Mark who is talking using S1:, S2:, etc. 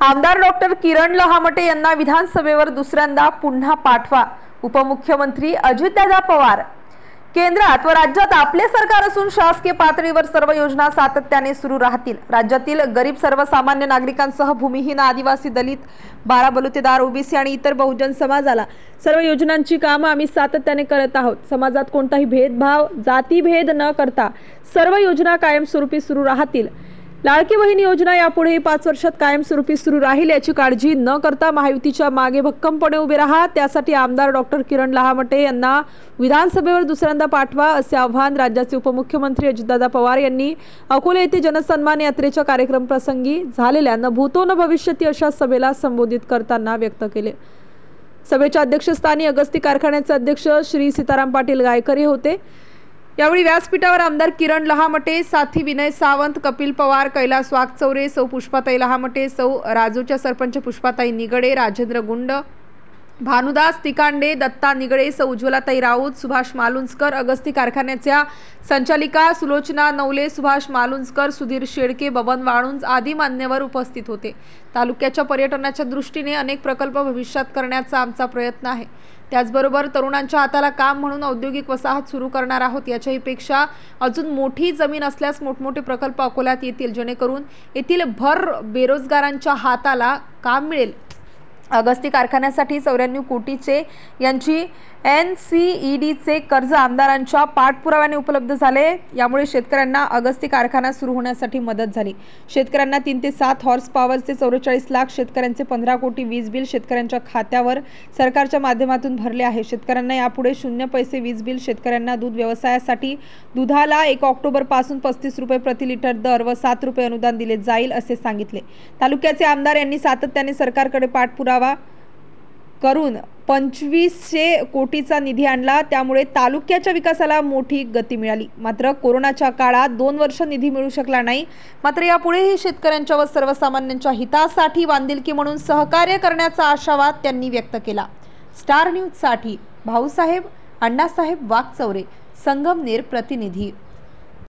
S1: आमदार डॉक्टर किरण लहामटे यांना विधानसभेवर दुसऱ्यांदा पुन्हा पाठवा. उपमुख्यमंत्री अजितदादा पवार. केंद्रात व राज्यात आपले सरकार असून शासकीय पातळीवर सर्व योजना सातत्याने सुरू राहतील. राज्यातील गरीब सर्वसामान्य नागरिकांसह भूमिहीन, आदिवासी, दलित, बाराबलुतेदार, ओबीसी आणि इतर बहुजन समाजाला सर्व योजनांची कामं आम्ही सातत्याने करत आहोत. समाजात कोणताही भेदभाव, जातीभेद न करता सर्व योजना कायमस्वरूपी सुरू राहतील. लाडकी बहीण योजना यापुढेही 5 वर्षात कायमस्वरूपी सुरू राहील याची काळजी न करता महायुतीच्या मागे भक्कमपणे उभे राहा. त्यासाठी आमदार डॉक्टर किरण लहामटे यांना विधानसभेवर दुसऱ्यांदा पाठवा, असे आवाहन राज्याचे उपमुख्यमंत्री अजितदादा पवार यांनी अकोला येथे जनसन्मान यात्रेच्या कार्यक्रम प्रसंगी झालेल्या न भूतो न भविष्यती अशा सभेला संबोधित करताना व्यक्त केले. सभेच्या अध्यक्षस्थानी अगस्ती कारखान्याचे अध्यक्ष श्री सीताराम पाटील गायकरी होते. यावेळी व्यासपीठावर आमदार किरण लहामटे, साथी विनय सावंत, कपिल पवार, कैलास वाघचौरे, सौ पुष्पाताई लहामटे, सौ राजूच्या सरपंच पुष्पाताई निगडे, राजेंद्र गुंड, भानुदास तिकांडे, दत्ता निगडे, सौ उज्ज्वलाताई राऊत, सुभाष मालुंजकर, अगस्ती कारखान्याच्या संचालिका सुलोचना नवले, सुभाष मालुंजकर, सुधीर शेळके, बबन वाळुंज आदी मान्यवर उपस्थित होते. तालुक्याच्या पर्यटनाच्या दृष्टीने अनेक प्रकल्प भविष्यात करण्याचा आमचा प्रयत्न आहे. त्याचबरोबर तरुणांच्या हाताला काम म्हणून औद्योगिक वसाहत सुरू करणार आहोत. याच्याही पेक्षा अजून मोठी जमीन असल्यास मोठमोठे प्रकल्प अकोल्यात येतील, जेणेकरून येथील भर बेरोजगारांच्या हाताला काम मिळेल. अगस्ती कारखान्यासाठी 94 कोटीचे यांची NCEDचे कर्ज आमदारांच्या पाठपुराव्याने उपलब्ध झाले. यामुळे शेतकऱ्यांना अगस्ती कारखाना सुरू होण्यासाठी मदत झाली. शेतकऱ्यांना 3 ते 7 हॉर्स पॉवरचे 44 लाख, शेतकऱ्यांचे 15 कोटी वीज बिल शेतकऱ्यांच्या खात्यावर सरकारच्या माध्यमातून भरले आहे. शेतकऱ्यांना यापुढे 0 पैसे वीज बिल. शेतकऱ्यांना दूध व्यवसायासाठी दुधाला 1 ऑक्टोबरपासून 35 रुपये प्रति लिटर दर व 7 रुपये अनुदान दिले जाईल, असे सांगितले. तालुक्याचे आमदार यांनी सातत्याने सरकारकडे पाठपुरावा करून 2500 कोटीचा निधी आणला. त्यामुळे तालुक्याच्या विकासाला मोठी गती मिळाली. मात्र कोरोनाच्या काळात 2 वर्ष निधी मिळू शकला नाही. मात्र यापुढेही शेतकऱ्यांच्या व सर्वसामान्यांच्या हितासाठी बांधिलकी म्हणून सहकार्य करण्याचा आशावाद त्यांनी व्यक्त केला. स्टार न्यूजसाठी भाऊसाहेब अण्णासाहेब वाघचौरे, संगमनेर प्रतिनिधी.